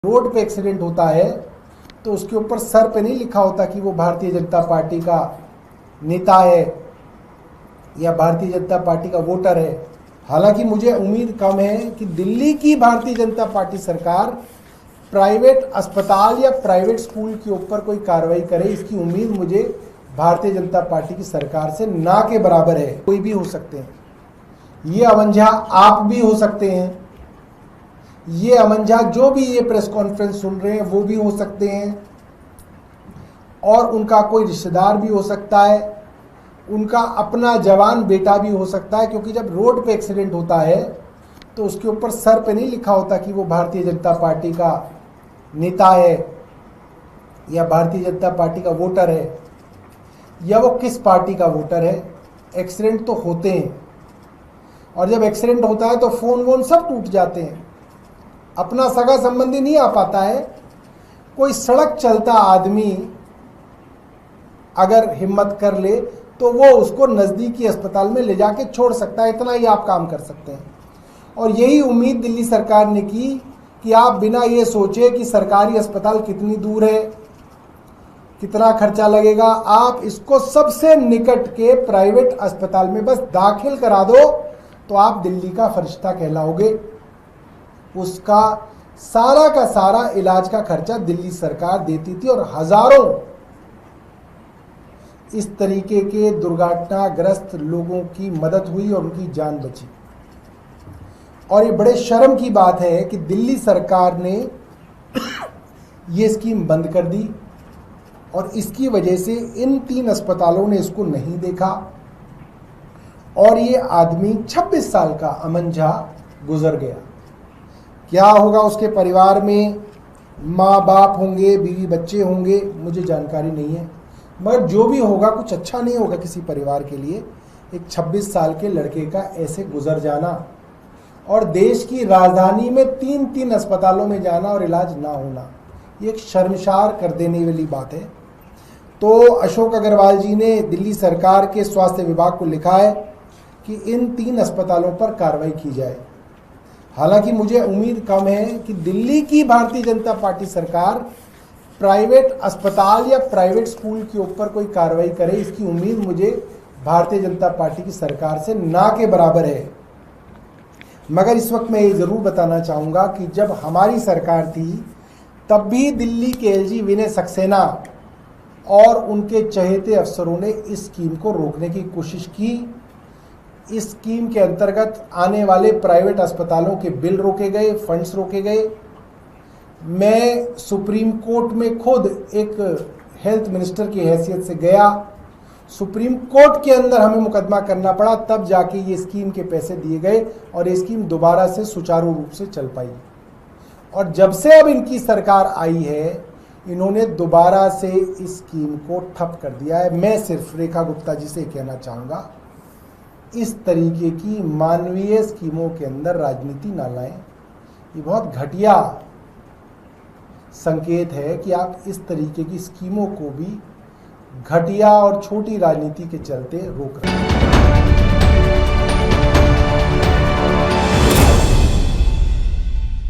Road पे accident होता है तो उसके ऊपर सर पे नहीं लिखा होता कि वो भारतीय जनता पार्टी का नेता है या भारतीय जनता पार्टी का वोटर है। हालांकि मुझे उम्मीद कम है कि दिल्ली की भारतीय जनता पार्टी सरकार प्राइवेट अस्पताल या प्राइवेट स्कूल के ऊपर कोई कार्रवाई करे, इसकी उम्मीद मुझे भारतीय जनता पार्टी की सरकार से ना के बराबर है। कोई भी हो सकते हैं, ये अमंझा आप भी हो सकते हैं, ये अमंझा जो भी ये प्रेस कॉन्फ्रेंस सुन रहे हैं वो भी हो सकते हैं, और उनका कोई रिश्तेदार भी हो सकता है, उनका अपना जवान बेटा भी हो सकता है। क्योंकि जब रोड पे एक्सीडेंट होता है तो उसके ऊपर सर पे नहीं लिखा होता कि वो भारतीय जनता पार्टी का नेता है या भारतीय जनता पार्टी का वोटर है या वो किस पार्टी का वोटर है। एक्सीडेंट तो होते हैं, और जब एक्सीडेंट होता है तो फोन वोन सब टूट जाते हैं, अपना सगा संबंधी नहीं आ पाता है। कोई सड़क चलता आदमी अगर हिम्मत कर ले तो वो उसको नज़दीकी अस्पताल में ले जाके छोड़ सकता है, इतना ही आप काम कर सकते हैं। और यही उम्मीद दिल्ली सरकार ने की कि आप बिना ये सोचे कि सरकारी अस्पताल कितनी दूर है, कितना खर्चा लगेगा, आप इसको सबसे निकट के प्राइवेट अस्पताल में बस दाखिल करा दो तो आप दिल्ली का फरिश्ता कहलाओगे। उसका सारा का सारा इलाज का खर्चा दिल्ली सरकार देती थी और हजारों इस तरीके के दुर्घटनाग्रस्त लोगों की मदद हुई और उनकी जान बची। और ये बड़े शर्म की बात है कि दिल्ली सरकार ने ये स्कीम बंद कर दी और इसकी वजह से इन 3 अस्पतालों ने इसको नहीं देखा और ये आदमी 26 साल का अमंझा गुजर गया। क्या होगा उसके परिवार में, माँ बाप होंगे, बीवी बच्चे होंगे, मुझे जानकारी नहीं है, मगर जो भी होगा कुछ अच्छा नहीं होगा किसी परिवार के लिए। एक 26 साल के लड़के का ऐसे गुजर जाना और देश की राजधानी में 3 अस्पतालों में जाना और इलाज ना होना, ये एक शर्मसार कर देने वाली बात है। तो अशोक अग्रवाल जी ने दिल्ली सरकार के स्वास्थ्य विभाग को लिखा है कि इन 3 अस्पतालों पर कार्रवाई की जाए। हालांकि मुझे उम्मीद कम है कि दिल्ली की भारतीय जनता पार्टी सरकार प्राइवेट अस्पताल या प्राइवेट स्कूल के ऊपर कोई कार्रवाई करे, इसकी उम्मीद मुझे भारतीय जनता पार्टी की सरकार से ना के बराबर है। मगर इस वक्त मैं ये ज़रूर बताना चाहूँगा कि जब हमारी सरकार थी तब भी दिल्ली के एलजी विनय सक्सेना और उनके चहेते अफसरों ने इस स्कीम को रोकने की कोशिश की। इस स्कीम के अंतर्गत आने वाले प्राइवेट अस्पतालों के बिल रोके गए, फंड्स रोके गए। मैं सुप्रीम कोर्ट में खुद एक हेल्थ मिनिस्टर की हैसियत से गया, सुप्रीम कोर्ट के अंदर हमें मुकदमा करना पड़ा, तब जाके ये स्कीम के पैसे दिए गए और ये स्कीम दोबारा से सुचारू रूप से चल पाई। और जब से अब इनकी सरकार आई है, इन्होंने दोबारा से इस स्कीम को ठप कर दिया है। मैं सिर्फ रेखा गुप्ता जी से कहना चाहूँगा, इस तरीके की मानवीय स्कीमों के अंदर राजनीति ना लाएं। ये बहुत घटिया संकेत है कि आप इस तरीके की स्कीमों को भी घटिया और छोटी राजनीति के चलते रोक रहे हैं।